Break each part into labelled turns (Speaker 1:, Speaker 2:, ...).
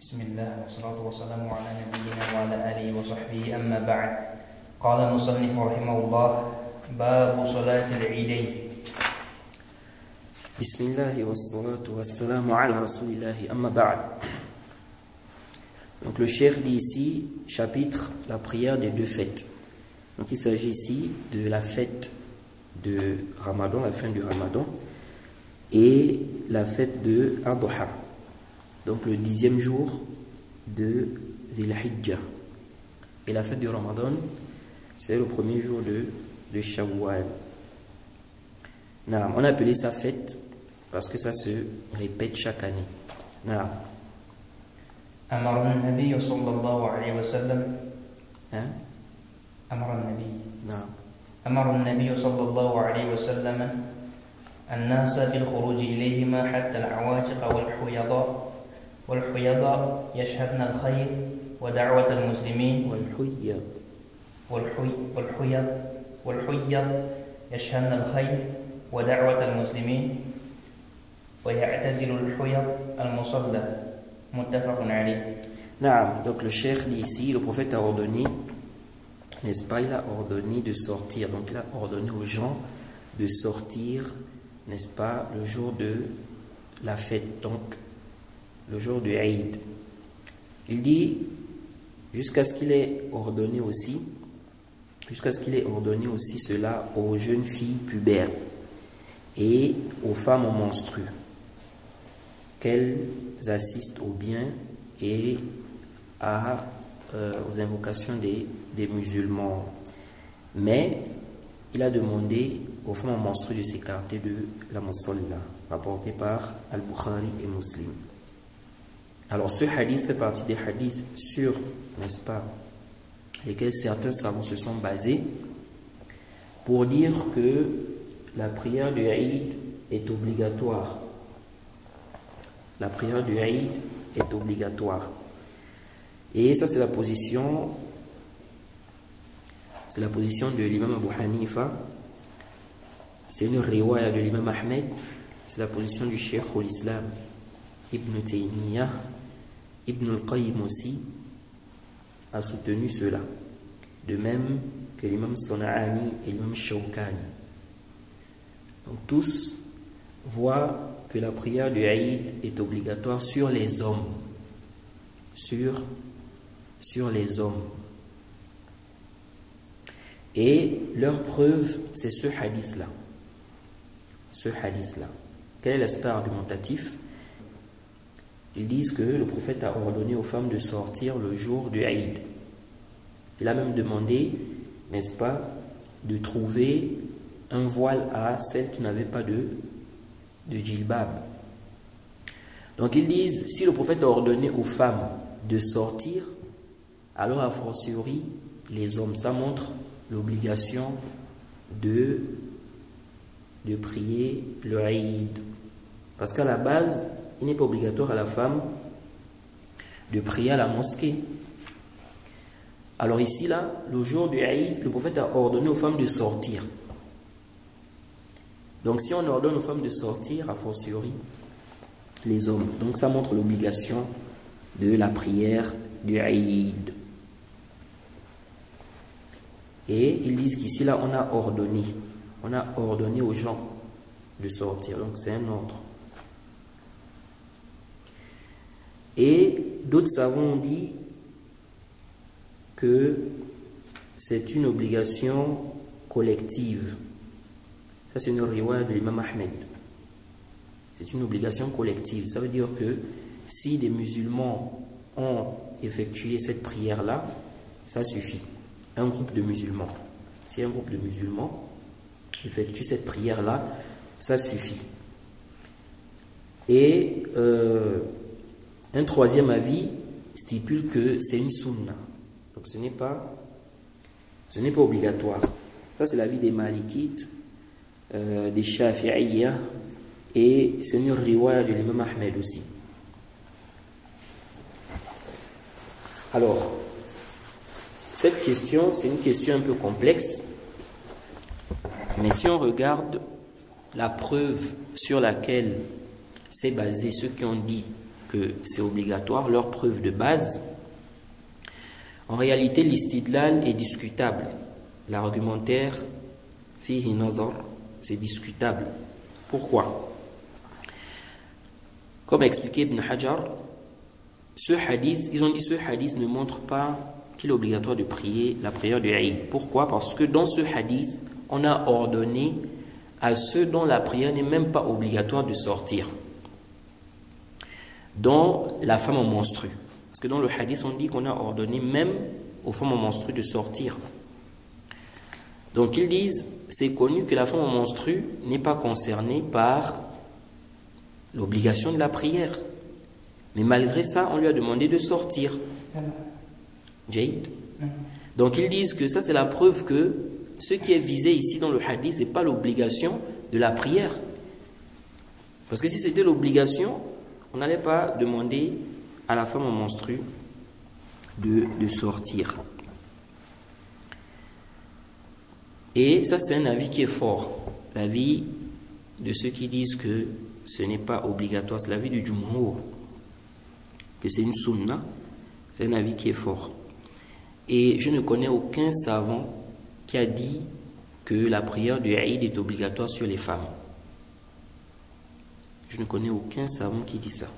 Speaker 1: بسم الله والصلاة والسلام على نبينا وعلى آله وصحبه أما بعد قال المصنف رحمه الله باب صلاة العيدين
Speaker 2: بسم الله والصلاة والسلام على رسول الله أما بعد. Donc le cheikh dit ici, chapitre, la prière des deux fêtes. Donc il s'agit ici de la fête de Ramadan, la fin du Ramadan, et la fête de Adha, donc le 10e jour de Zil Hijjah. Et la fête du Ramadan, c'est le premier jour de Shawwal. On a appelé ça fête parce que ça se répète chaque année.
Speaker 1: أمر النبي صلى الله عليه وسلم أمر النبي صلى الله عليه وسلم الناس في الخروج إليهما حتى العواتق والحيضاء يشهدن الخير ودعوة المسلمين والحيض يشهدن الخير ودعوة المسلمين ويعتزل الحيض المصلى متفق عليه.
Speaker 2: Donc le cheikh dit ici, le prophète a ordonné, n'est-ce pas, il a ordonné de sortir, donc il a ordonné aux gens de sortir, n'est-ce pas, le jour de la fête, donc le jour du Eid. Il dit jusqu'à ce qu'il ait ordonné aussi cela aux jeunes filles pubères et aux femmes menstrues, qu'elles assistent au bien et aux invocations des musulmans. Mais il a demandé aux femmes menstrues de s'écarter de la musalla, rapporté par Al-Bukhari et Muslim. Alors ce hadith fait partie des hadiths sur, n'est-ce pas, lesquels certains savants se sont basés pour dire que la prière du Eid est obligatoire. La prière du Eid est obligatoire. Et ça, c'est la position de l'imam Abu Hanifa. C'est une riwaya de l'imam Ahmed. C'est la position du Cheikh al-Islam Ibn Taymiyyah. Ibn al-Qayyim aussi a soutenu cela. De même que l'imam Sana'ani et l'imam Shawkani. Donc tous voient que la prière du Eid est obligatoire sur les hommes. Sur les hommes. Et leur preuve, c'est ce hadith-là. Quel est l'aspect argumentatif? Ils disent que le prophète a ordonné aux femmes de sortir le jour du Eid. Il a même demandé, n'est-ce pas, de trouver un voile à celles qui n'avaient pas de djilbab. Donc ils disent, si le prophète a ordonné aux femmes de sortir, alors a fortiori les hommes, ça montre l'obligation de prier le Eid. Parce qu'à la base, il n'est pas obligatoire à la femme de prier à la mosquée. Alors ici, là, le jour du Eid, le prophète a ordonné aux femmes de sortir. Donc si on ordonne aux femmes de sortir, a fortiori les hommes. Donc ça montre l'obligation de la prière du Eid. Et ils disent qu'ici, là, on a ordonné aux gens de sortir. Donc c'est un ordre. Et d'autres savants ont dit que c'est une obligation collective. Ça, c'est une riwaya de l'imam Ahmed. C'est une obligation collective. Ça veut dire que si des musulmans ont effectué cette prière-là, ça suffit. Un groupe de musulmans. Si un groupe de musulmans effectue cette prière-là, ça suffit. Et un troisième avis stipule que c'est une sunna. Donc ce n'est pas obligatoire. Ça, c'est l'avis des Malikites, des Shafi'iyya, et c'est une riwaya de l'imam Ahmed aussi. Alors, cette question, c'est une question un peu complexe, mais si on regarde la preuve sur laquelle s'est basé ceux qui ont dit que que c'est obligatoire, leur preuve de base, en réalité l'istidlal est discutable. L'argumentaire, fihi nazar, c'est discutable. Pourquoi? Comme a expliqué Ibn Hajar, ce hadith, ils ont dit ce hadith ne montre pas qu'il est obligatoire de prier la prière du Eid. Pourquoi? Parce que dans ce hadith, on a ordonné à ceux dont la prière n'est même pas obligatoire de sortir, dont la femme en menstrue. Parce que dans le hadith, on dit qu'on a ordonné même aux femmes en menstrue de sortir. Donc ils disent, c'est connu que la femme en menstrue n'est pas concernée par l'obligation de la prière. Mais malgré ça, on lui a demandé de sortir. Jade. Donc ils disent que ça c'est la preuve que ce qui est visé ici dans le hadith n'est pas l'obligation de la prière. Parce que si c'était l'obligation, on n'allait pas demander à la femme en menstrue de sortir. Et ça c'est un avis qui est fort. L'avis de ceux qui disent que ce n'est pas obligatoire, c'est l'avis du Jumhur, que c'est une sunna, c'est un avis qui est fort. Et je ne connais aucun savant qui a dit que la prière du Eid est obligatoire sur les femmes. Je ne connais aucun savant qui dit ça.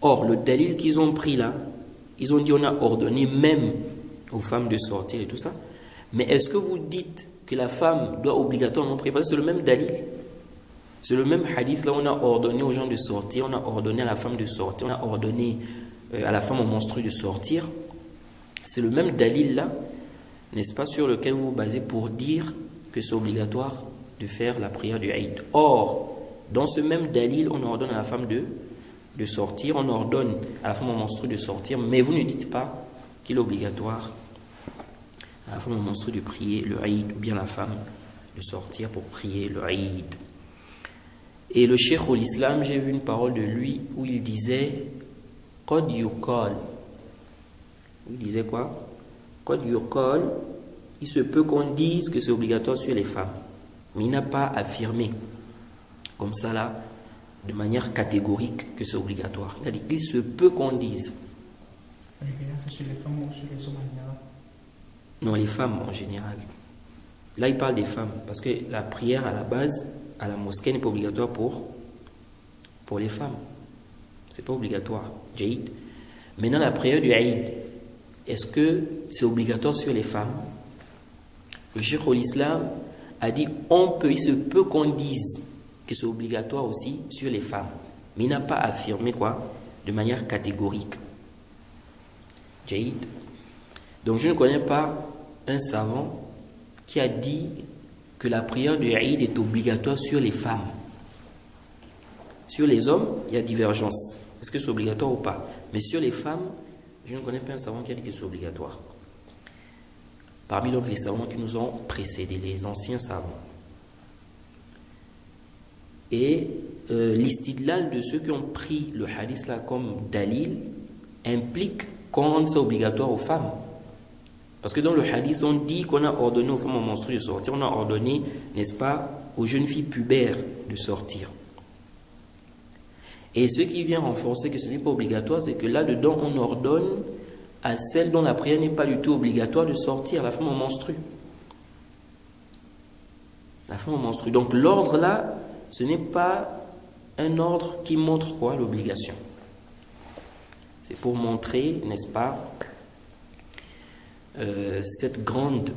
Speaker 2: Or, le dalil qu'ils ont pris là, ils ont dit on a ordonné même aux femmes de sortir et tout ça. Mais est-ce que vous dites que la femme doit obligatoirement prier? Parce que c'est le même dalil. C'est le même hadith là, on a ordonné aux gens de sortir, on a ordonné à la femme de sortir, on a ordonné à la femme en menstrue de sortir. C'est le même dalil là, n'est-ce pas, sur lequel vous vous basez pour dire que c'est obligatoire de faire la prière du Eid. Or, dans ce même dalil, on ordonne à la femme de sortir, on ordonne à la femme en menstrue de sortir, mais vous ne dites pas qu'il est obligatoire à la femme en menstrue de prier le Eid, ou bien la femme de sortir pour prier le Eid. Et le Cheikh l'Islam, j'ai vu une parole de lui où il disait Qad yuqal. Il disait quoi? Qad yuqal, il se peut qu'on dise que c'est obligatoire sur les femmes, mais il n'a pas affirmé comme ça là, de manière catégorique, que c'est obligatoire. Il a dit il se peut qu'on dise.
Speaker 1: C'est sur les femmes ou sur les hommes en général?
Speaker 2: Non, les femmes en général. Là, il parle des femmes, parce que la prière à la base, à la mosquée, n'est pas obligatoire pour les femmes. C'est pas obligatoire. Jaïd. Maintenant, la prière du Eid, est-ce que c'est obligatoire sur les femmes? Le Cheikh l'Islam a dit il se peut qu'on dise que c'est obligatoire aussi sur les femmes. Mais il n'a pas affirmé quoi? De manière catégorique. Jaïd. Donc je ne connais pas un savant qui a dit que la prière du Eid est obligatoire sur les femmes. Sur les hommes, il y a divergence. Est-ce que c'est obligatoire ou pas? Mais sur les femmes, je ne connais pas un savant qui a dit que c'est obligatoire. Parmi donc les savants qui nous ont précédés, les anciens savants. Et l'istidlal de ceux qui ont pris le hadith là comme dalil implique qu'on rende ça obligatoire aux femmes. Parce que dans le hadith, on dit qu'on a ordonné aux femmes en menstrues de sortir, on a ordonné, n'est-ce pas, aux jeunes filles pubères de sortir. Et ce qui vient renforcer que ce n'est pas obligatoire, c'est que là-dedans, on ordonne à celles dont la prière n'est pas du tout obligatoire de sortir, la femme en menstrue. La femme en menstrue. Donc l'ordre là, ce n'est pas un ordre qui montre quoi? L'obligation. C'est pour montrer, n'est-ce pas, cette grande,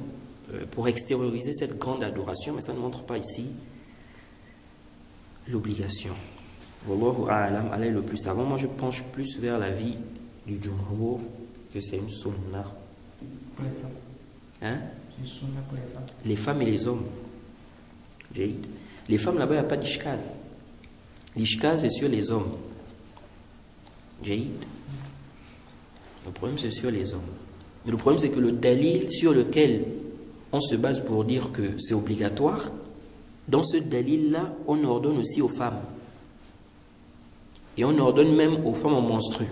Speaker 2: pour extérioriser cette grande adoration, mais ça ne montre pas ici l'obligation. Wallahu a'lam, Allah est le plus savant. Moi je penche plus vers l'avis du Jumhur que c'est une sunna.
Speaker 1: Pour les femmes.
Speaker 2: Hein?
Speaker 1: C'est une sunna pour les femmes.
Speaker 2: Les femmes et les hommes. Jaïd. Les femmes là-bas, il n'y a pas d'ishkal. L'ishkal c'est sur les hommes. Jaïd. Le problème c'est sur les hommes. Mais le problème c'est que le dalil sur lequel on se base pour dire que c'est obligatoire, dans ce dalil-là, on ordonne aussi aux femmes. Et on ordonne même aux femmes en menstrues.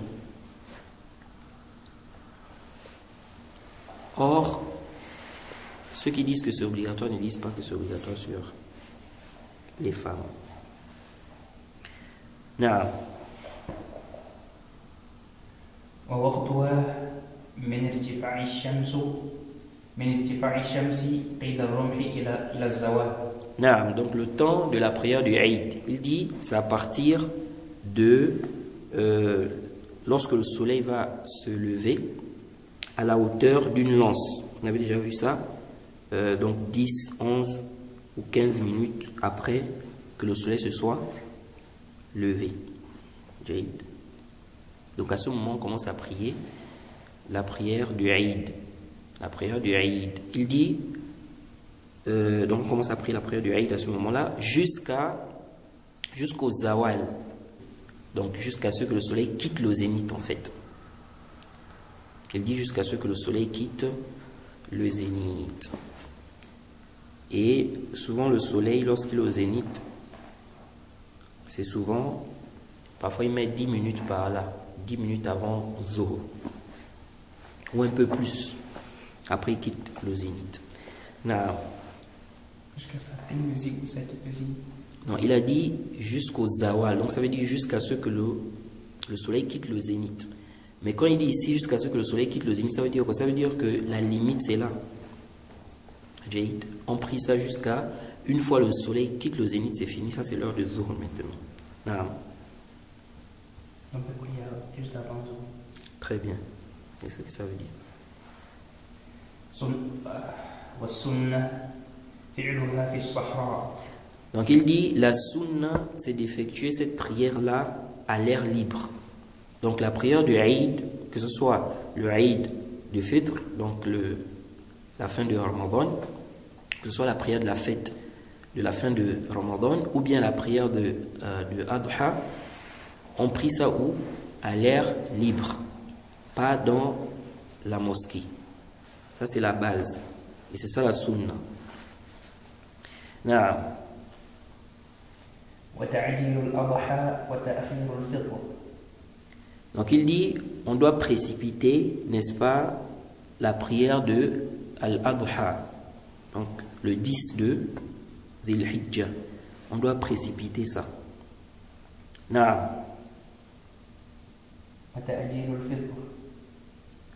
Speaker 2: Or, ceux qui disent que c'est obligatoire ne disent pas que c'est obligatoire sur les femmes. نعم.
Speaker 1: ووقتها من ارتفاع الشمس قيد الرمح إلى الزوال.
Speaker 2: نعم. Donc le temps de la prière du Eid, il dit c'est à partir de lorsque le soleil va se lever à la hauteur d'une lance. On avait déjà vu ça. Donc 10, 11 ou 15 minutes après que le soleil se soit levé. Donc à ce moment, on commence à prier la prière du Eid. La prière du Eid. Il dit, donc on commence à prier la prière du Eid à ce moment-là jusqu'au Zawal. Donc jusqu'à ce que le soleil quitte le zénith en fait. Il dit jusqu'à ce que le soleil quitte le zénith. Et souvent le soleil, lorsqu'il est au zénith, c'est souvent, parfois il met 10 minutes par là, 10 minutes avant Zohar, ou un peu plus, après il quitte le zénith.
Speaker 1: Jusqu'à ça, le zénith.
Speaker 2: Non, il a dit jusqu'au Zawal, donc ça veut dire jusqu'à ce que le soleil quitte le zénith. Mais quand il dit ici jusqu'à ce que le soleil quitte le zénith, ça veut dire quoi? Ça veut dire que la limite c'est là. On prie ça jusqu'à une fois le soleil quitte le zénith, c'est fini, ça c'est l'heure de Zuhr maintenant.
Speaker 1: On peut prier juste avant Zuhr.
Speaker 2: Très bien, c'est ce que ça veut dire. Donc il dit la sunna c'est d'effectuer cette prière là à l'air libre. Donc la prière du Eid, que ce soit le Eid du Fitr, donc la fin de Ramadan, que ce soit la prière de la fête de la fin de Ramadan, ou bien la prière de Adha, on prie ça où? À l'air libre, pas dans la mosquée. Ça c'est la base, et c'est ça la sunna. Donc il dit, on doit précipiter, n'est-ce pas, la prière de Al-Adha, donc le 10 de Dhil Hijjah. On doit précipiter ça.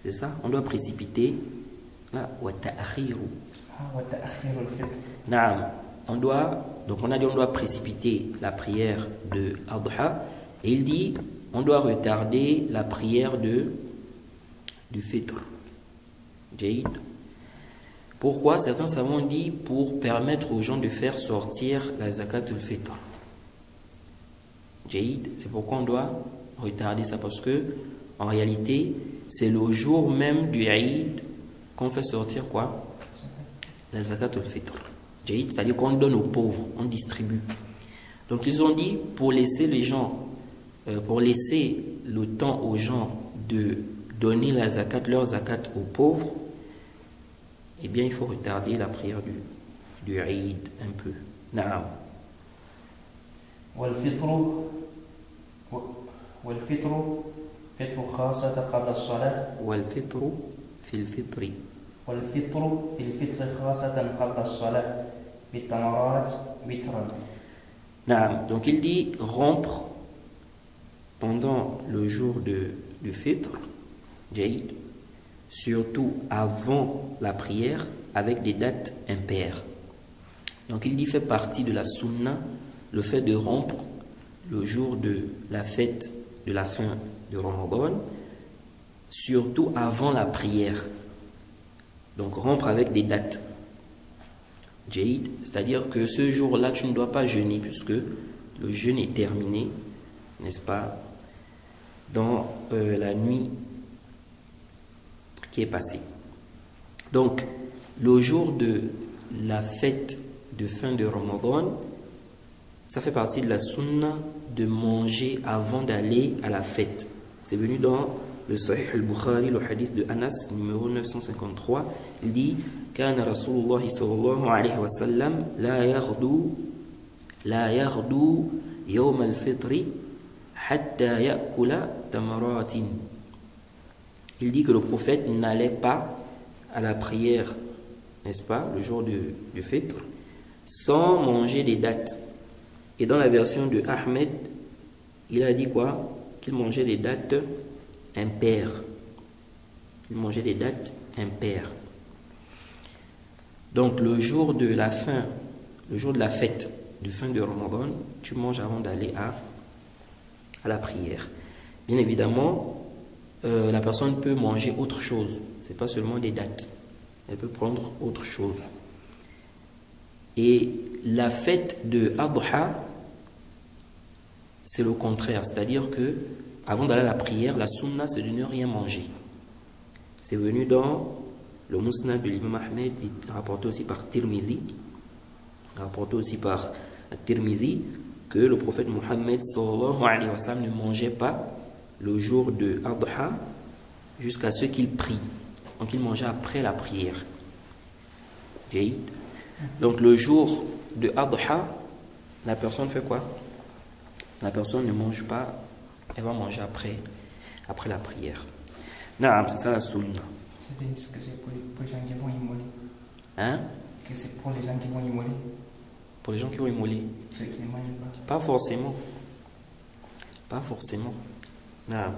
Speaker 2: C'est ça, on doit précipiter. On doit, donc on a dit on doit précipiter la prière de Adha, et il dit on doit retarder la prière du Fitr. Jaïd. Pourquoi? Certains savants ont dit pour permettre aux gens de faire sortir la zakat al-fitr. Jaïd, c'est pourquoi on doit retarder ça, parce que en réalité c'est le jour même du Eid qu'on fait sortir quoi? La zakat al-fitr. Jaïd, c'est-à-dire qu'on donne aux pauvres, on distribue. Donc ils ont dit pour laisser les gens, pour laisser le temps aux gens de donner la zakat, leur zakat aux pauvres, eh bien il faut retarder la prière du Eid un peu. Naam.
Speaker 1: والفطر فطر خاصة قبل الصلاة.
Speaker 2: والفطر في الفطر.
Speaker 1: والفطر في الفطر خاصة قبل الصلاة بالتمرات وترا.
Speaker 2: Naam. Donc il dit rompre pendant le jour du fitr, Jaïd, surtout avant la prière, avec des dates impaires. Donc il dit fait partie de la sunna le fait de rompre le jour de la fête de la fin de Ramadan, surtout avant la prière. Donc rompre avec des dates. Jaïd, c'est-à-dire que ce jour-là tu ne dois pas jeûner puisque le jeûne est terminé, n'est-ce pas, dans la nuit qui est passée. Donc le jour de la fête de fin de Ramadan, ça fait partie de la sunna de manger avant d'aller à la fête. C'est venu dans le Sahih al-Bukhari, le hadith de Anas, numéro 953. Il dit كان رسول الله صلى الله عليه وسلم لا يغدو يوم الفطر حتى يأكل تمرات. Il dit que le prophète n'allait pas à la prière, n'est-ce pas, le jour du fitr, sans manger des dattes. Et dans la version de Ahmed, il a dit quoi? Qu'il mangeait des dates impaires. Il mangeait des dates impaires. Donc le jour de la fin, le jour de la fête de fin de Ramadan, tu manges avant d'aller à la prière. Bien évidemment, la personne peut manger autre chose. Ce n'est pas seulement des dates. Elle peut prendre autre chose. Et la fête de Adha, c'est le contraire. C'est-à-dire que avant d'aller à la prière, la sunna, c'est de ne rien manger. C'est venu dans le Musnad de l'imam Ahmed, rapporté aussi par Tirmidhi, que le prophète Mohammed sallallahu alayhi wa sallam ne mangeait pas le jour de Adha jusqu'à ce qu'il prie. Donc il mangeait après la prière. Donc le jour de Adha, la personne fait quoi? La personne ne mange pas, elle va manger après la prière. Naam, c'est ça la sunna.
Speaker 1: C'est-à-dire que c'est pour les gens qui vont immoler.
Speaker 2: Hein?
Speaker 1: Que c'est pour les gens qui vont immoler.
Speaker 2: Pour les gens qui vont immoler.
Speaker 1: Ceux qui ne mangent pas.
Speaker 2: Pas forcément. Pas forcément. Naam.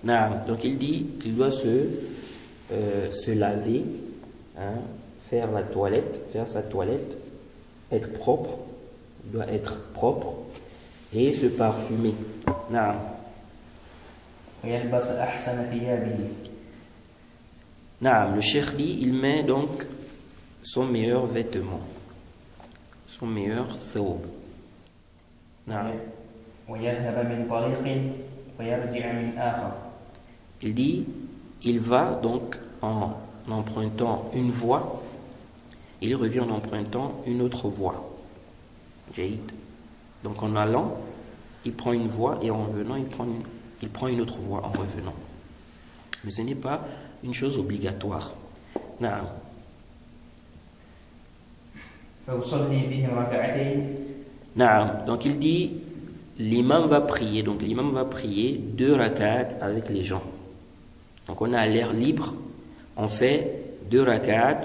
Speaker 2: Naam. Donc il dit qu'il doit se laver, hein, faire la toilette, faire sa toilette, être propre, il doit être propre et se parfumer. Naam. Naam, le cheikh dit, il met donc son meilleur vêtement, son meilleur thawb. Naam. Il dit, il va donc en empruntant une voie, il revient en empruntant une autre voie. Donc en allant, il prend une voie et en revenant, il prend une autre voie en revenant. Mais ce n'est pas une chose obligatoire. Naam. Naam. Donc il dit, l'imam va prier. Donc l'imam va prier 2 rak'at avec les gens. Donc on a l'air libre, on fait 2 rak'at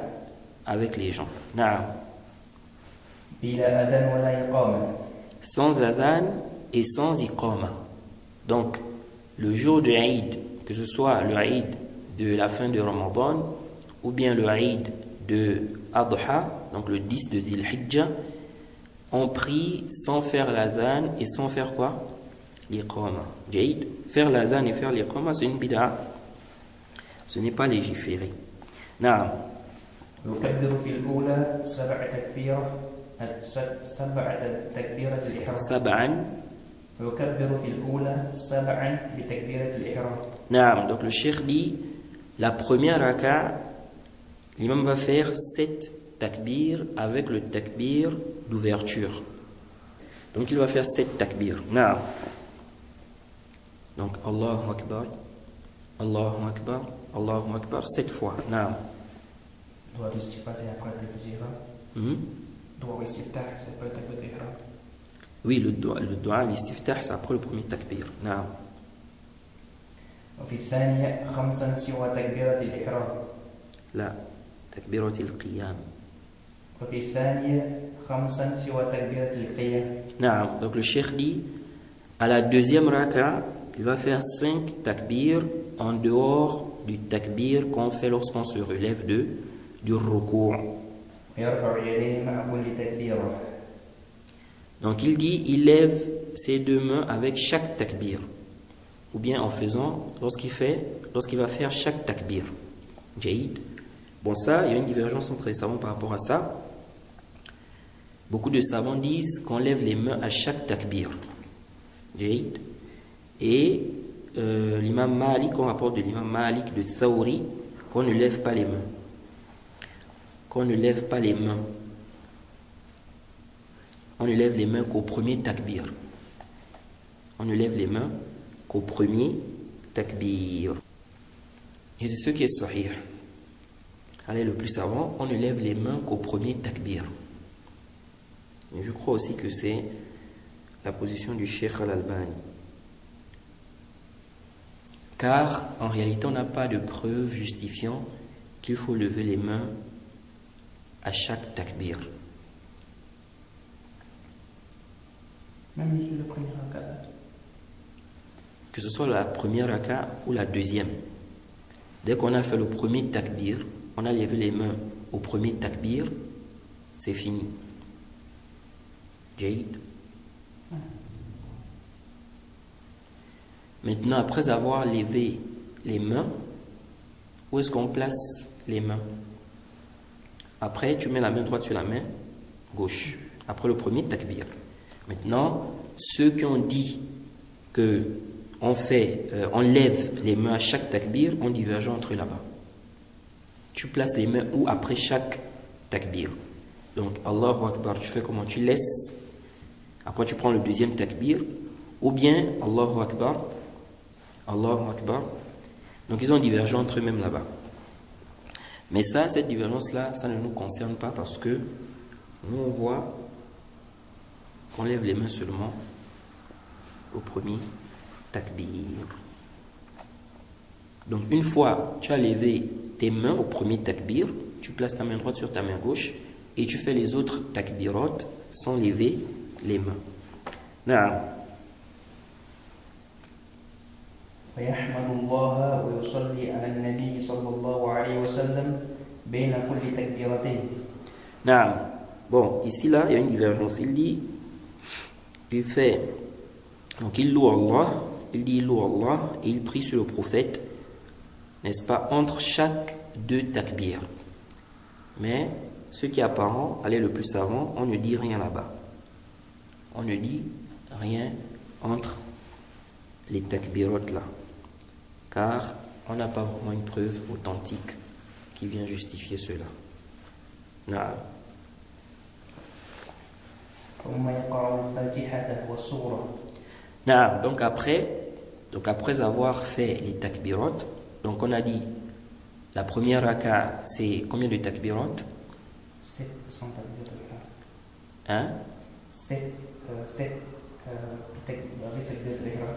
Speaker 2: avec les gens. Naam. Sans adhan et sans iqama. Donc le jour du Eid, que ce soit le Eid de la fin de Ramadan ou bien le Eid de Adha, donc le 10 de Dhil Hijjah, on prie sans faire l'adhan et sans faire quoi? L'iqama. Faire l'adhan et faire l'iqama, c'est une bid'a. Ce n'est pas légiféré. Naam. Naam. Donc le cheikh dit, la première raka, l'imam va faire 7 takbir avec le takbir d'ouverture. Donc il va faire 7 takbir. Naam. Donc Allahu Akbar, Allahu Akbar, Allahu Akbar, 7 fois. Naam.
Speaker 1: Doit l'istiftah, c'est après le takbir. Doit l'istiftah, c'est après le takbir.
Speaker 2: Oui, le dua, l'istiftah, c'est après le premier takbir. Naam.
Speaker 1: وفي الثانية 5 سوى تكبيرة الإحرام.
Speaker 2: لا، تكبيرة القيام.
Speaker 1: وفي الثانية 5 سوى تكبيرة القيام.
Speaker 2: نعم. Donc le cheikh dit, à la deuxième raka, il va faire 5 takbir en dehors du takbir qu'on fait lorsqu'on se relève du ruku'.
Speaker 1: يرفع يديه مع كل تكبيرة.
Speaker 2: Donc il dit, il lève ses 2 mains avec chaque takbir. Ou bien en faisant, lorsqu'il va faire chaque takbir. Jaïd. Bon, ça, il y a une divergence entre les savants par rapport à ça. Beaucoup de savants disent qu'on lève les mains à chaque takbir. Jaïd. Et l'imam Malik, on rapporte de l'imam Malik de Thawri, qu'on ne lève pas les mains. Qu'on ne lève pas les mains. On ne lève les mains qu'au premier takbir. On ne lève les mains qu'au premier takbir. Et c'est ce qui est sahih. Allez, le plus savant, on ne lève les mains qu'au premier takbir. Et je crois aussi que c'est la position du Cheikh Al-Albani. Car, en réalité, on n'a pas de preuve justifiant qu'il faut lever les mains à chaque takbir.
Speaker 1: Même sur le premier raka.
Speaker 2: Que ce soit la première raka ou la deuxième. Dès qu'on a fait le premier takbir, on a levé les mains au premier takbir, c'est fini. Jaïd. Maintenant, après avoir levé les mains, où est-ce qu'on place les mains? Après, tu mets la main droite sur la main gauche. Après le premier takbir. Maintenant, ceux qui ont dit que on lève les mains à chaque takbir, on diverge entre là-bas. Tu places les mains où après chaque takbir. Donc, Allahu Akbar, tu fais comment? Tu laisses. Après, tu prends le deuxième takbir. Ou bien, Allahu Akbar. Allahu Akbar. Donc, ils ont divergé entre eux-mêmes là-bas. Mais ça, cette divergence-là, ça ne nous concerne pas parce que nous, on voit qu'on lève les mains seulement au premier takbir. Donc, une fois tu as levé tes mains au premier takbir, tu places ta main droite sur ta main gauche et tu fais les autres takbirot sans lever les mains. Naam.
Speaker 1: ويحمد الله ويصلي على النبي صلى الله عليه وسلم بين كل تكبيرتين.
Speaker 2: Naam. Bon, ici là, il y a une divergence. Il dit, il fait, donc il loue Allah, il dit il loue Allah et il prie sur le prophète, n'est-ce pas, entre chaque deux takbir. Mais ce qui est apparent, allez le plus savant, on ne dit rien là-bas. On ne dit rien entre les takbirot là. Car on n'a pas vraiment une preuve authentique qui vient justifier cela. Non. Non. Donc après avoir fait les takbirot, donc on a dit la première raka, c'est combien de takbirot?
Speaker 1: 7 sans takbirot.
Speaker 2: Hein?
Speaker 1: 7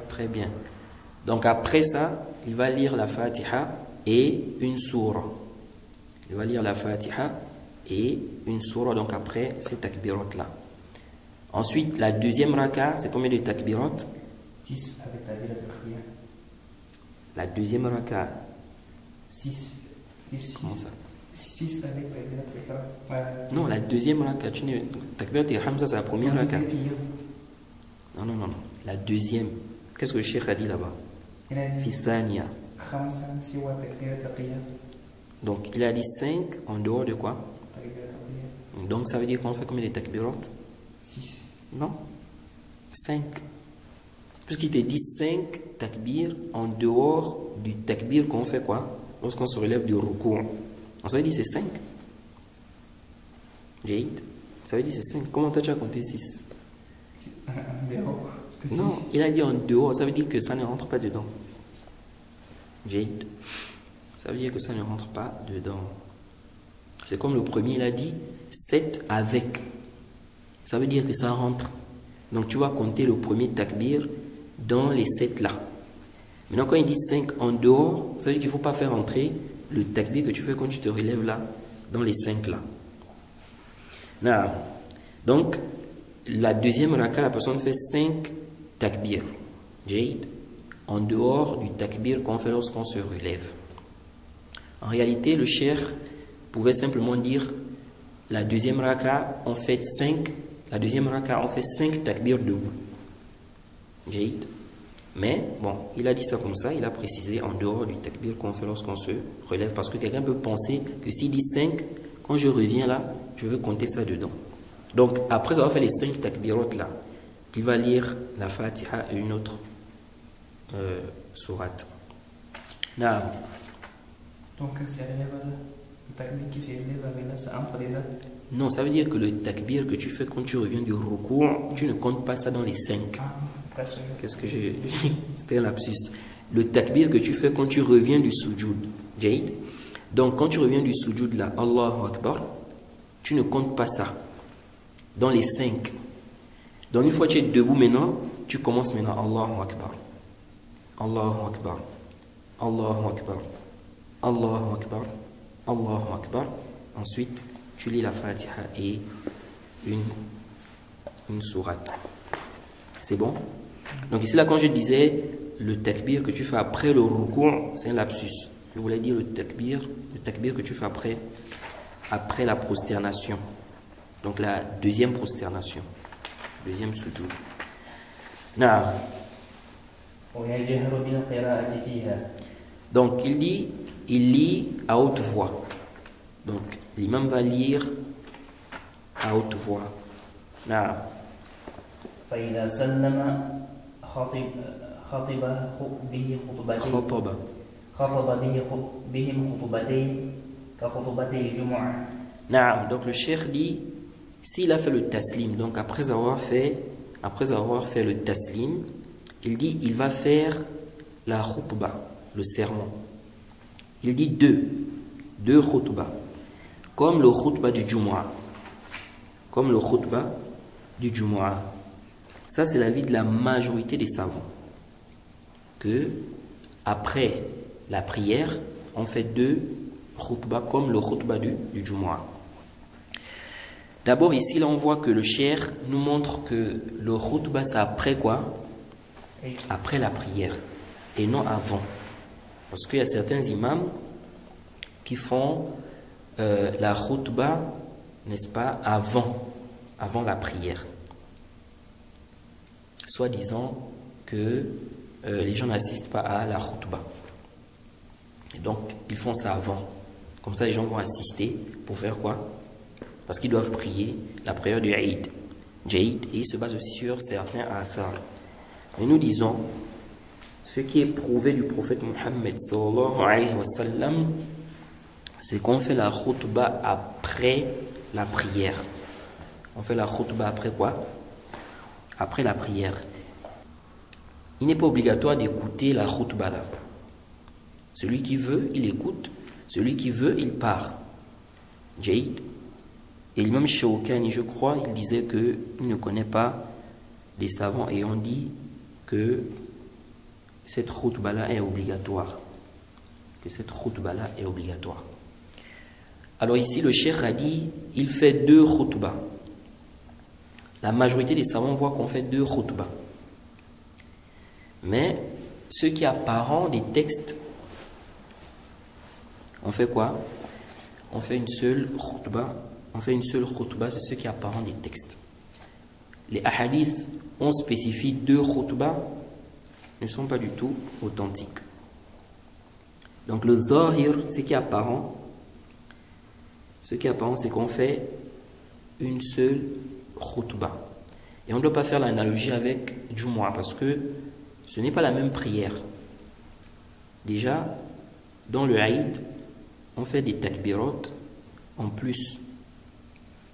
Speaker 2: Très bien. Donc après ça, il va lire la Fatiha et une sourate. Il va lire la Fatiha et une sourate, donc après ces takbirot là. Ensuite, la deuxième raka, c'est combien de takbirot?
Speaker 1: 6 avec takbirat al-ihram.
Speaker 2: La deuxième raka.
Speaker 1: 6.
Speaker 2: Comment ça?
Speaker 1: 6 avec takbirat al-ihram.
Speaker 2: Non, la deuxième raka, takbirat al-ihram, ça c'est la première raka. Non. La deuxième. Qu'est-ce que le cheikh a dit là-bas? Fithania. Donc, il a dit 5 en dehors de quoi? Donc, ça veut dire qu'on fait combien de takbirot?
Speaker 1: 6.
Speaker 2: Non. 5. Puisqu'il te dit 5 takbir en dehors du takbir qu'on fait quoi? Lorsqu'on se relève du ruku'. Ça veut dire c'est 5. Jaïd. Ça veut dire c'est 5. Comment toi tu as compté 6? Non, il a dit en dehors, ça veut dire que ça ne rentre pas dedans. Jaïd. Ça veut dire que ça ne rentre pas dedans. C'est comme le premier, il a dit 7 avec. Ça veut dire que ça rentre. Donc tu vas compter le premier takbir dans les 7 là. Maintenant quand il dit 5 en dehors, ça veut dire qu'il ne faut pas faire entrer le takbir que tu fais quand tu te relèves là, dans les 5 là. Là. Donc, la deuxième raka, la personne fait 5 takbir. Jaïd. En dehors du takbir qu'on fait lorsqu'on se relève. En réalité, le cheikh pouvait simplement dire la deuxième raka, on fait 5. La deuxième raka, on fait 5 takbir debout. Jaïd. Mais, bon, il a dit ça comme ça, il a précisé en dehors du takbir qu'on fait lorsqu'on se relève. Parce que quelqu'un peut penser que s'il dit 5, quand je reviens là, je veux compter ça dedans. Donc, après avoir fait les 5 takbirot là, il va lire la Fatiha et une autre sourate. Naam.
Speaker 1: Donc, c'est le takbir qui s'élève avec là, c'est entre les deux.
Speaker 2: Non, ça veut dire que le takbir que tu fais quand tu reviens du ruku', tu ne comptes pas ça dans les 5. Qu'est-ce que j'ai... C'était un lapsus. Le takbir que tu fais quand tu reviens du sujoud. Jaïd. Donc, quand tu reviens du sujoud là, Allahu Akbar, tu ne comptes pas ça dans les 5. Donc, une fois que tu es debout maintenant, tu commences maintenant Allahu Akbar. Allahu Akbar. Allahu Akbar. Allahu Akbar. Allahu Akbar. Ensuite, tu lis la Fatiha et une sourate. C'est bon? Donc ici là, quand je disais le takbir que tu fais après le ruku', c'est un lapsus. Je voulais dire le takbir que tu fais après la prosternation. Donc la deuxième prosternation, deuxième sujoud. Naam.
Speaker 1: ويجهر بالقراءة فيها.
Speaker 2: Donc il lit à haute voix. Donc l'imam va lire à haute voix. Naam.
Speaker 1: فإذا سلم خطب به خطبتين كخطبتي الجمعة.
Speaker 2: Naam. Donc le cheikh dit, s'il a fait le taslim, donc après avoir fait le taslim, il dit, il va faire la khutbah, le sermon. Il dit deux khutbah, comme le khutbah du Jumu'ah. Ça, c'est l'avis de la majorité des savants. Que après la prière, on fait deux khutbah comme le khutbah du Jumu'ah. D'abord, ici, là, on voit que le cheikh nous montre que le khutbah, c'est après quoi? Après la prière et non avant. Parce qu'il y a certains imams qui font la khutbah, n'est-ce pas, avant la prière. Soit disant que les gens n'assistent pas à la khutbah. Et donc, ils font ça avant. Comme ça, les gens vont assister pour faire quoi? Parce qu'ils doivent prier la prière du Eid. Et il se base aussi sur certains athar. Mais nous disons, ce qui est prouvé du prophète Mohammed sallallahu alayhi wa sallam, c'est qu'on fait la khutbah après la prière. On fait la khutbah après quoi? Après la prière. Il n'est pas obligatoire d'écouter la khutbah là. Celui qui veut, il écoute. Celui qui veut, il part. Jaïd. Et l'imam Shawkani, je crois, il disait qu'il ne connaît pas des savants ayant dit que cette khutbah là est obligatoire. Alors ici, le cheikh a dit, il fait deux khutbahs. La majorité des savants voient qu'on fait deux khutbahs. Mais ce qui est apparent des textes, on fait quoi? On fait une seule khutbah. C'est ce qui est apparent des textes. Les hadiths ont spécifié deux khutbahs ne sont pas du tout authentiques. Donc le zahir, ce qui est apparent, c'est qu'on fait une seule khutbah. Et on ne doit pas faire l'analogie avec Jumu'ah parce que ce n'est pas la même prière. Déjà, dans le Eid, on fait des takbirot en plus.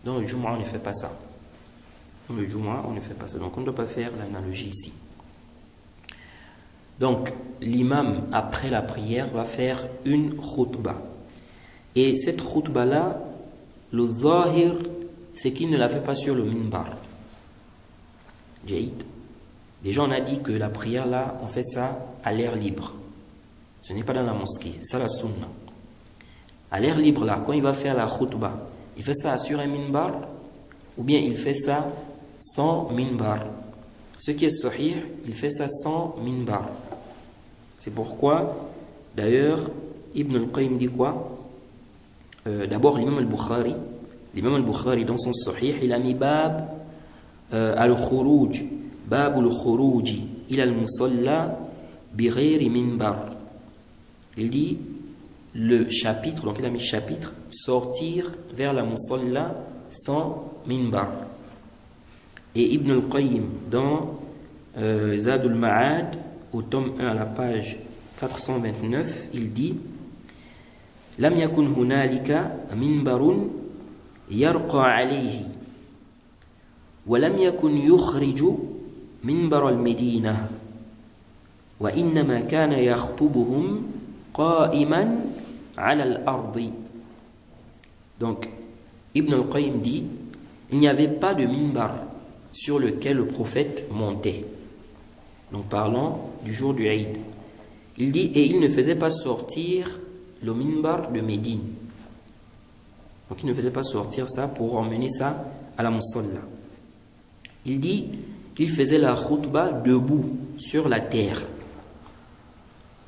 Speaker 2: Dans le Jumu'ah, on ne fait pas ça. Donc on ne doit pas faire l'analogie ici. Donc, l'imam, après la prière, va faire une khutbah. Et cette khutbah-là, le zahir, c'est qu'il ne la fait pas sur le minbar. Jaïd. Déjà, on a dit que la prière, là, on fait ça à l'air libre. Ce n'est pas dans la mosquée. C'est ça la sunna. À l'air libre, là, quand il va faire la khutbah, il fait ça sur un minbar ou bien il fait ça sans minbar. Ce qui est sahih, il fait ça sans minbar. C'est pourquoi, d'ailleurs, Ibn al-Qayyim dit quoi? D'abord, l'imam al-Bukhari, dans son sahih, il a mis bab al-khuruj, bab al-khuruj ila al-musalla bi ghayri minbar. Il dit le chapitre, donc il a mis chapitre, sortir vers la musalla sans minbar. Et Ibn al-Qayyim, dans Zadul Ma'ad, au tome 1 à la page 429, il dit Lam yakun hunalika minbarun yarqa alayhi wa lam yakun yukhriju minbar al-Medina wa innama kana yakhtubuhum qa'iman ala al-ardi. Donc Ibn al-Qayyim dit il n'y avait pas de minbar sur lequel le prophète montait. Donc parlant du jour du Eid. Il dit et il ne faisait pas sortir le minbar de Médine. Donc il ne faisait pas sortir ça pour emmener ça à la musalla. Il dit il faisait la khutba debout sur la terre.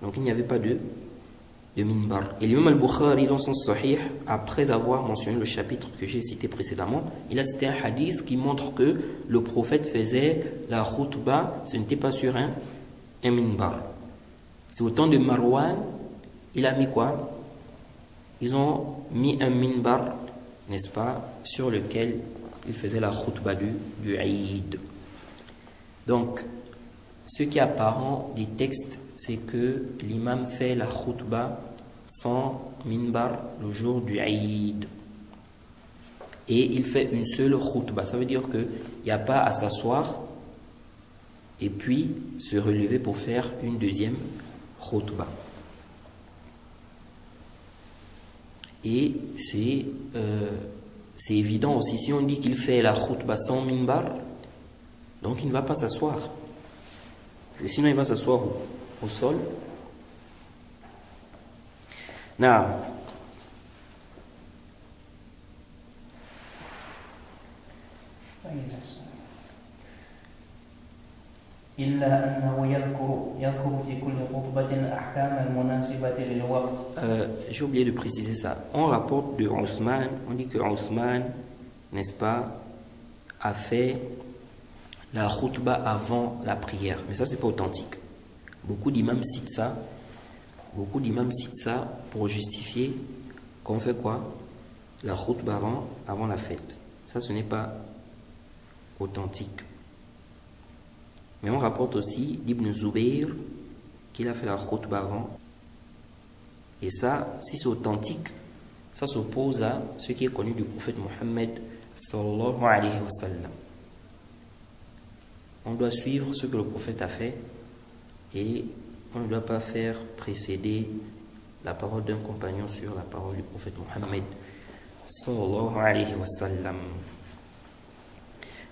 Speaker 2: Donc il n'y avait pas de minbar. Et l'imam al-Bukhari, dans son sahih, après avoir mentionné le chapitre que j'ai cité précédemment, il a cité un hadith qui montre que le prophète faisait la khutba, ce n'était pas sur un minbar. C'est au temps de Marwan, il a mis quoi? Ils ont mis un minbar, n'est-ce pas, sur lequel il faisait la khutba du Eid. Donc, ce qui est apparent des textes, c'est que l'imam fait la khutba sans minbar le jour du Eid. Et il fait une seule khutba. Ça veut dire qu'il n'y a pas à s'asseoir et puis se relever pour faire une deuxième khutba. Et c'est évident aussi, si on dit qu'il fait la khutba sans minbar, donc il ne va pas s'asseoir. Sinon il va s'asseoir au sol. Naam.
Speaker 1: إلا أنه يذكر في كل خطبة أحكام المناسبة للوقت.
Speaker 2: J'ai oublié de préciser ça. On rapporte de Othman, on dit que Othman, n'est-ce pas, a fait la khutba avant la prière. Mais ça, c'est pas authentique. Beaucoup d'imams citent ça. Beaucoup d'imams citent ça pour justifier qu'on fait quoi? La khutba avant la fête. Ça, ce n'est pas authentique. Mais on rapporte aussi d'Ibn Zubayr qu'il a fait la khutba avant. Et ça, si c'est authentique, ça s'oppose à ce qui est connu du prophète Mohammed sallallahu alayhi wa sallam. On doit suivre ce que le prophète a fait et on ne doit pas faire précéder la parole d'un compagnon sur la parole du prophète Mohammed sallallahu alayhi wa sallam.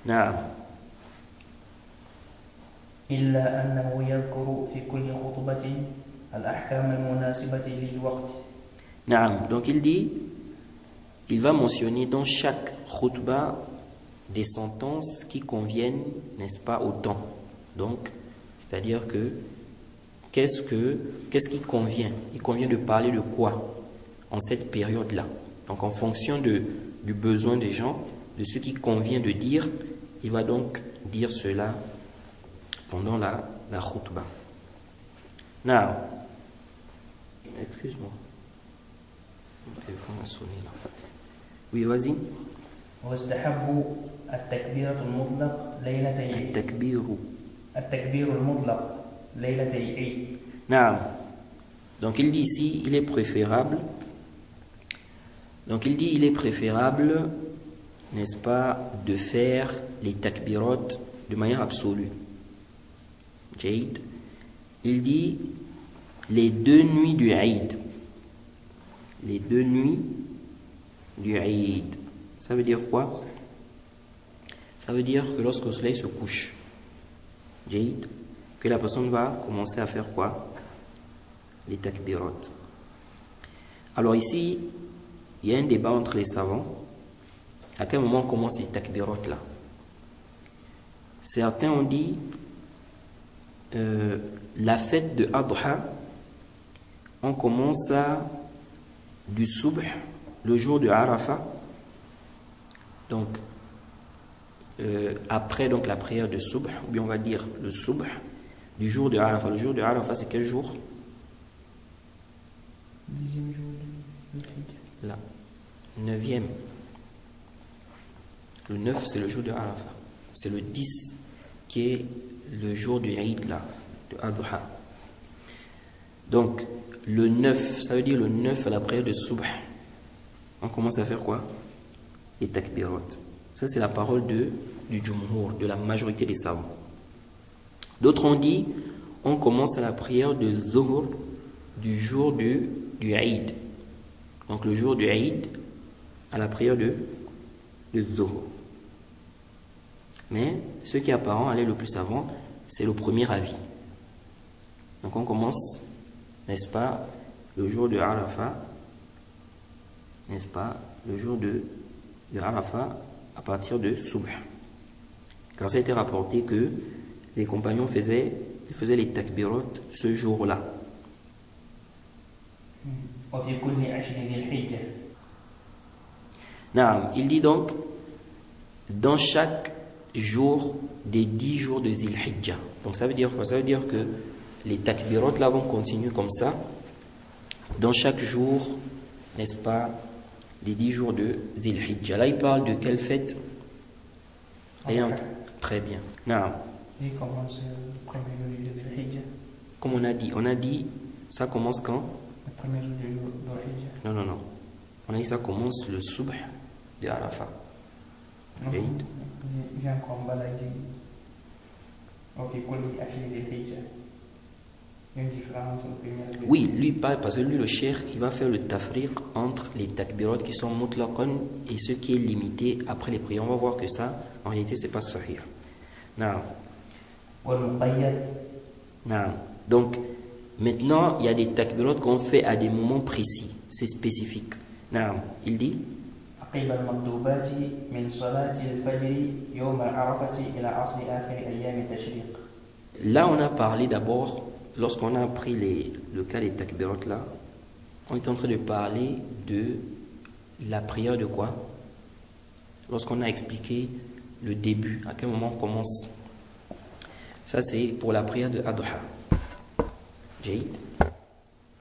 Speaker 2: Naam.
Speaker 1: إلا أنه يذكر في كل خطبة الأحكام المناسبة للوقت.
Speaker 2: Naam. Donc il dit, il va mentionner dans chaque khutba des sentences qui conviennent, n'est-ce pas, au temps. Donc, c'est-à-dire que qu'est-ce qui convient? Il convient de parler de quoi en cette période-là. Donc, en fonction du besoin des gens, de ce qui convient de dire, il va donc dire cela pendant la khutba. Now, excuse-moi. Mon téléphone a sonné là. Oui, vas-y.
Speaker 1: ويستحب التكبيرة المطلق ليلتي التكبير المطلق ليلتي العيد.
Speaker 2: نعم. Donc il dit ici, il est préférable. Donc il dit, il est préférable, n'est-ce pas, de faire les takbirot de manière absolue. Jaid. Il dit les 2 nuits du Eid. Les 2 nuits du Eid. Ça veut dire quoi? Ça veut dire que lorsque le soleil se couche, Jaid, que la personne va commencer à faire quoi? Les takbirot. Alors ici, il y a un débat entre les savants. À quel moment on commence les takbirot là? Certains ont dit la fête de Adha, on commence du Subh, le jour de Arafat. Donc, après donc, la prière de Subh, ou bien on va dire le Subh du jour de Arafat. Le jour de Arafat, c'est quel jour?
Speaker 1: 10e jour de
Speaker 2: Là, 9e. Le 9, c'est le jour de Arafat. C'est le 10 qui est le jour du Eid, là, de Adha. Donc, le 9, ça veut dire le 9 à la prière de Subh. On commence à faire quoi? Les takbirot. Ça, c'est la parole du Jumhur, de la majorité des savants. D'autres ont dit, on commence à la prière de Zuhur du jour du Eid. Donc, le jour du Eid, à la prière de Zuhur. Mais ce qui est apparent, aller le plus avant, c'est le premier avis. Donc on commence, n'est-ce pas, le jour de Arafat, n'est-ce pas, le jour de Arafat à partir de Subh. Car ça a été rapporté que les compagnons faisaient les takbirot ce jour-là.
Speaker 1: وفي كل 10 ذي الحجة.
Speaker 2: Naam, il dit donc dans chaque jour des 10 jours de Zil Hijjah. Donc ça veut dire quoi? Ça veut dire que les takbirot là vont continuer comme ça dans chaque jour, n'est-ce pas, des 10 jours de Zil Hijjah. Là il parle de quelle fête? Très bien. Naam.
Speaker 1: Il commence le premier jour de Zil Hijjah.
Speaker 2: Comme on a dit ça commence quand?
Speaker 1: Le premier jour de Zil Hijjah.
Speaker 2: Non. On a dit ça commence le subh de Arafat.
Speaker 1: J'ai encore balayé. وفي كل 10 ذي الحجة. Il y a une différence au premier jour.
Speaker 2: Oui, lui parle parce que lui le cheikh il va faire le tafriq entre les takbirot qui sont mutlaqan et ce qui est limité après les prières. On va voir que ça en réalité c'est pas sahih. Non. Donc maintenant il y a des takbirot qu'on fait à des moments précis, c'est spécifique. Non, il dit
Speaker 1: عقب المندوبات من صلاة الفجر يوم عرفة إلى عصر آخر أيام التشريق.
Speaker 2: Là on a parlé d'abord, lorsqu'on a appris le cas des takbirot là, on est en train de parler de la prière de quoi? Lorsqu'on a expliqué le début, à quel moment on commence. Ça c'est pour la prière de Adha.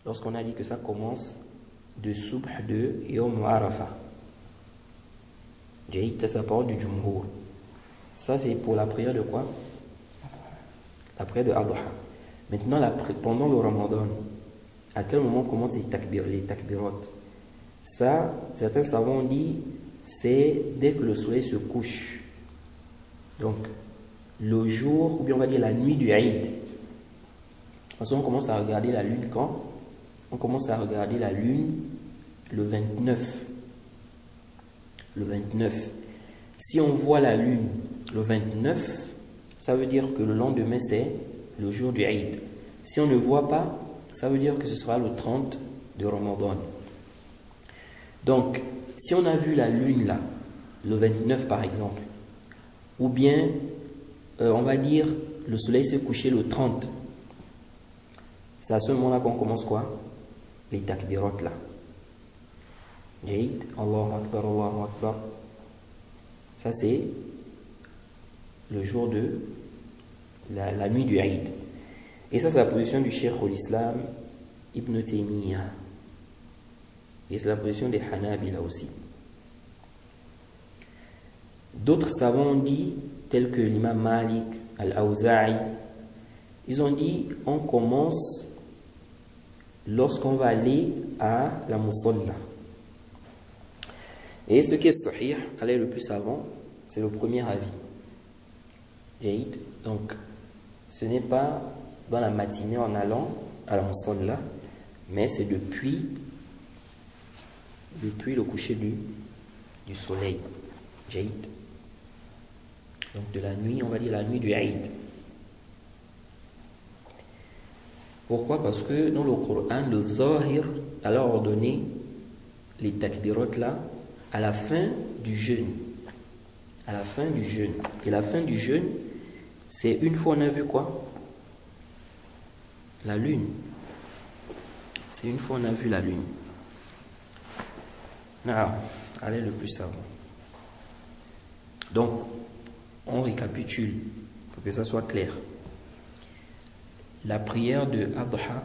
Speaker 2: Lorsqu'on a dit que ça commence de subh de Yom Arafah. Ça c'est la parole du Jumhur. Ça c'est pour la prière de quoi? La prière de Adha. Maintenant pendant le Ramadan, à quel moment commencent les takbirot? Ça, certains savants ont dit c'est dès que le soleil se couche. Donc le jour, ou bien on va dire la nuit du Eid. Parce qu'on commence à regarder la lune quand? On commence à regarder la lune le 29. Le 29. Si on voit la lune le 29, ça veut dire que le lendemain c'est le jour du Eid. Si on ne voit pas, ça veut dire que ce sera le 30 de Ramadan. Donc, si on a vu la lune là, le 29 par exemple, ou bien on va dire le soleil s'est couché le 30, c'est à ce moment-là qu'on commence quoi? Les takbirot là. Jaïd, Allahu Akbar, Allahu Akbar. Ça c'est le jour de la nuit du Eid. Et ça c'est la position du Cheikh al-Islam Ibn Taymiyyah. Et c'est la position des Hanabila aussi. D'autres savants ont dit, tels que l'imam Malik, Al-Awza'i, ils ont dit on commence lorsqu'on va aller à la Musalla. Et ce qui est sahih, aller le plus savant, c'est le premier avis. Jaïd. Donc, ce n'est pas dans la matinée en allant à la Musalla, mais c'est depuis le coucher du soleil. Jaïd. Donc de la nuit, on va dire la nuit du Eid. Pourquoi? Parce que dans le Coran, le Zahir a ordonné les takbirot là à la fin du jeûne. À la fin du jeûne. Et la fin du jeûne, c'est une fois on a vu quoi? La lune. C'est une fois on a vu la lune. Ah, allez le plus savant. Donc, on récapitule pour que ça soit clair. La prière de Adha,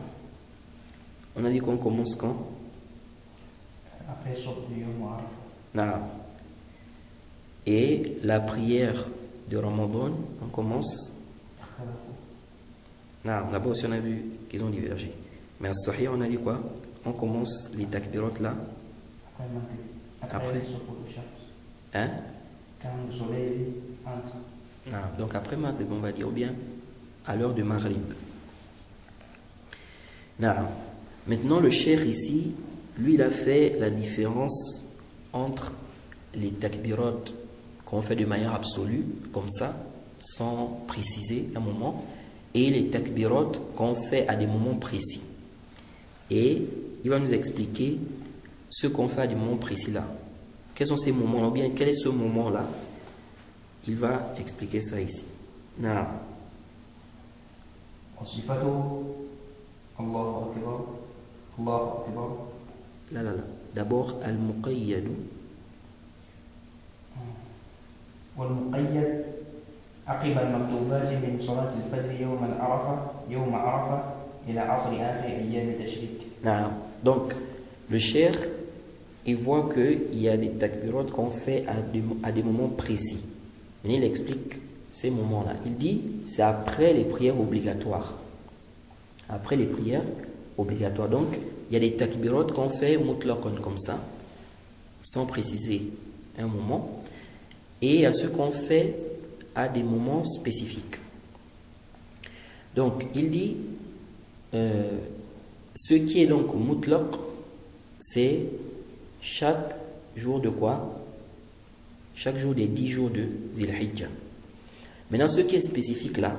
Speaker 2: on a dit qu'on commence quand?
Speaker 1: Après Sob du Yom Arafah.
Speaker 2: Non. Et la prière de Ramadan, on commence? Non, là-bas aussi on a vu qu'ils ont divergé. Mais à Sahih, on a dit quoi? On commence les takbirot là? Après
Speaker 1: le Sob du Shams.
Speaker 2: Hein?
Speaker 1: Quand le soleil entre.
Speaker 2: Non, donc après Maghrib, on va dire, ou bien à l'heure de Maghrib. Non. Maintenant, le cheikh ici, lui, il a fait la différence entre les takbirot qu'on fait de manière absolue, comme ça, sans préciser un moment, et les takbirot qu'on fait à des moments précis. Et il va nous expliquer ce qu'on fait à des moments précis là. Quels sont ces moments-là, ou bien quel est ce moment-là il va expliquer ça ici. Non.
Speaker 1: وصفته الله أكبر الله أكبر.
Speaker 2: Là. D'abord, al-muqayyad.
Speaker 1: والمقيد عقب المكتوبات من صلاة الفجر يوم عرفة إلى عصر آخر أيام التشريق.
Speaker 2: Non. Donc, le cheikh, il voit qu'il y a des takbirot qu'on fait à des moments précis. Et il explique ces moments-là. Il dit, c'est après les prières obligatoires. Après les prières obligatoires. Donc, il y a des takbirot qu'on fait mutlaqan comme ça, sans préciser un moment. Et il y a ceux qu'on fait à des moments spécifiques. Donc, il dit, ce qui est donc mutlaq, c'est chaque jour de quoi? Chaque jour des 10 jours de Zil Hijjah. Maintenant, ce qui est spécifique là,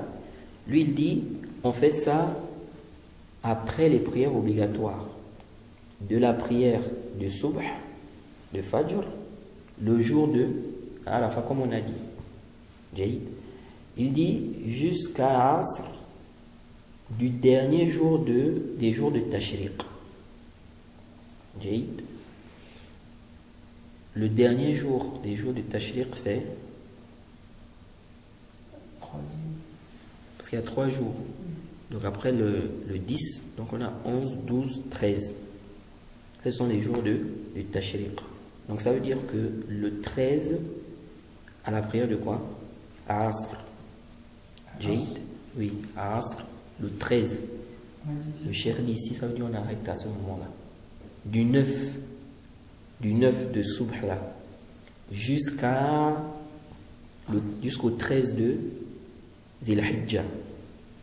Speaker 2: lui il dit, on fait ça après les prières obligatoires. De la prière de Subh, de Fajr, le jour de Arafah, comme on a dit. Jaïd. Il dit jusqu'à Asr, du dernier jour des jours de Tashriq. Jaïd. Le dernier jour des jours de Tashriq, c'est... Parce qu'il y a 3 jours. Donc après le 10, donc on a 11, 12, 13. Ce sont les jours de Tashriq. Donc ça veut dire que le 13, à la prière de quoi? À Asr. Jaïd. Oui, à Asr, le 13. Le cheikh dit ici, ça veut dire on arrête à ce moment-là. Du 9 de Subh là, jusqu'au 13 de Zil Hijjah,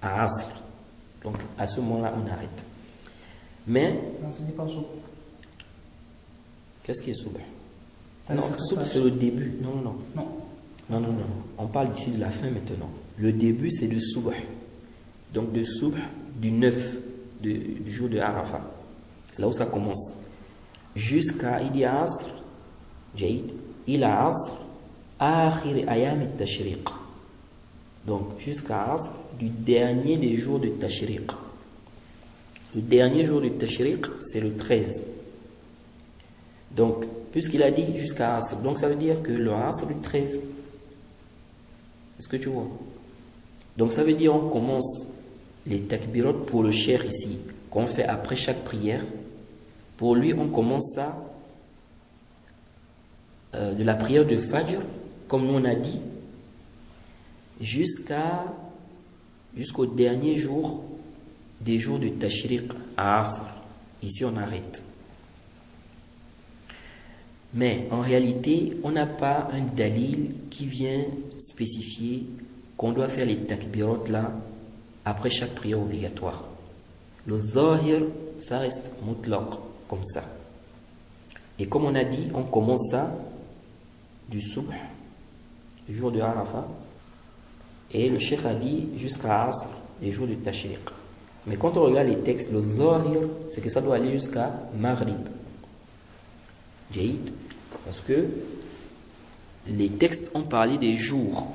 Speaker 2: à Asr. Donc à ce moment-là, on arrête. Mais,
Speaker 1: Non, ce n'est pas Subh.
Speaker 2: qu'est-ce qui est Subh?
Speaker 1: Non,
Speaker 2: Subh, c'est le début. Non. On parle ici de la fin maintenant. Le début, c'est de Subh. Donc de Subh, du 9 du jour de Arafah. C'est là où ça commence. Jusqu'à il y a Asr, Jaïd, il a Asr, Akhir Ayam al-Tashriq. Donc jusqu'à Asr, du dernier des jours de Tashriq. Le dernier jour de Tashriq, c'est le 13. Donc, puisqu'il a dit jusqu'à Asr, donc ça veut dire que le Asr du 13. Est-ce que tu vois? Donc ça veut dire on commence les takbirot pour le cheikh ici, qu'on fait après chaque prière. Pour lui, on commence ça de la prière de Fajr, comme nous on a dit, jusqu'au dernier jour des jours de Tashriq à Asr. Ici, on arrête. Mais en réalité, on n'a pas un dalil qui vient spécifier qu'on doit faire les takbirot là après chaque prière obligatoire. Le zahir, ça reste mutlaq, comme ça. Et comme on a dit, on commence ça du Subh, du jour de Arafah, et le cheikh a dit jusqu'à Asr, les jours de Tashriq. Mais quand on regarde les textes, le zahir, c'est que ça doit aller jusqu'à Maghrib. Jaïd, parce que les textes ont parlé des jours.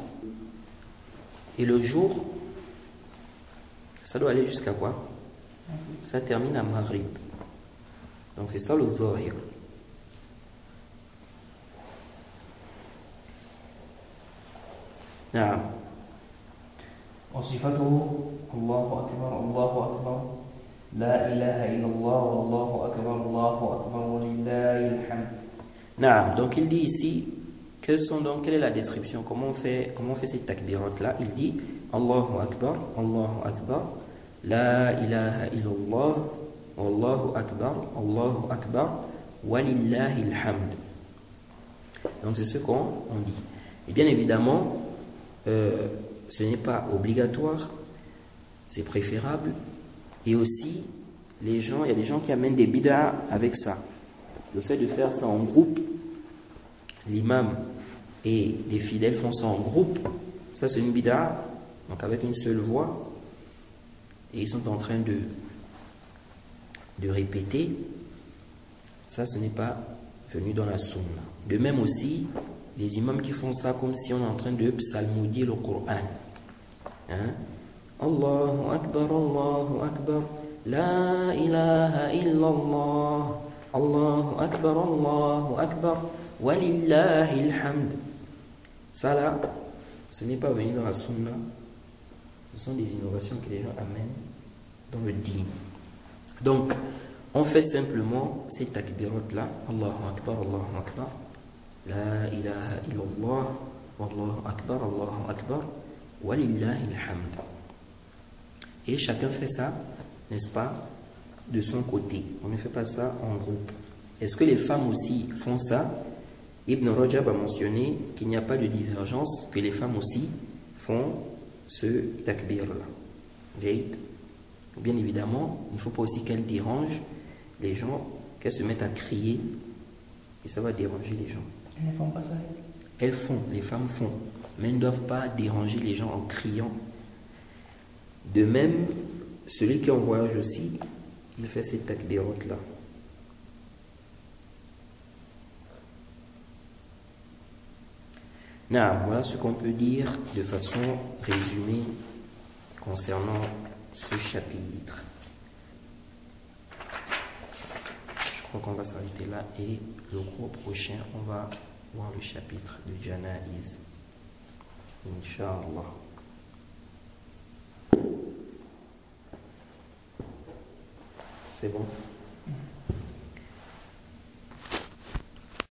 Speaker 2: Et le jour, ça doit aller jusqu'à quoi? Ça termine à Maghrib. Donc c'est ça le zahir. Naam.
Speaker 1: وصفته الله أكبر الله أكبر لا إله إلا الله والله أكبر ولله الحمد.
Speaker 2: Naam. Donc il dit ici, quelle est la description? Comment on fait ces takbirot là? Il dit Allahu Akbar, la ilaha illallah, wallahu akbar, walillahi alhamd. Donc c'est ce qu'on dit. Et bien évidemment, ce n'est pas obligatoire, c'est préférable. Et aussi, il y a des gens qui amènent des bid'a avec ça. Le fait de faire ça en groupe, l'imam et les fidèles font ça en groupe, ça c'est une bid'a, donc avec une seule voix, et ils sont en train de répéter. Ça, ce n'est pas venu dans la sunna. De même aussi, les imams qui font ça comme si on est en train de psalmodier le Coran. Hein? Allahu Akbar, La ilaha illallah, Allahu Akbar, Walillahi alhamd. Ça là, ce n'est pas venu dans la sunna, ce sont des innovations que les gens amènent dans le dîn. Donc, on fait simplement ces takbirot là, Allahu Akbar, La ilaha illallah, Allahu Akbar, Walillahi alhamd. Et chacun fait ça, n'est-ce pas, de son côté. On ne fait pas ça en groupe. Est-ce que les femmes aussi font ça? Ibn Rajab a mentionné qu'il n'y a pas de divergence, que les femmes aussi font ce takbir-là. Bien évidemment, il ne faut pas aussi qu'elles dérangent les gens, qu'elles se mettent à crier, et ça va déranger les gens.
Speaker 1: Elles ne font pas ça.
Speaker 2: Elles font, les femmes font, mais elles ne doivent pas déranger les gens en criant. De même, celui qui est en voyage aussi, il fait ces takbirotes-là. Voilà ce qu'on peut dire de façon résumée concernant ce chapitre. Je crois qu'on va s'arrêter là et le cours prochain, on va voir le chapitre de Janaïz. Inch'Allah. C'est bon?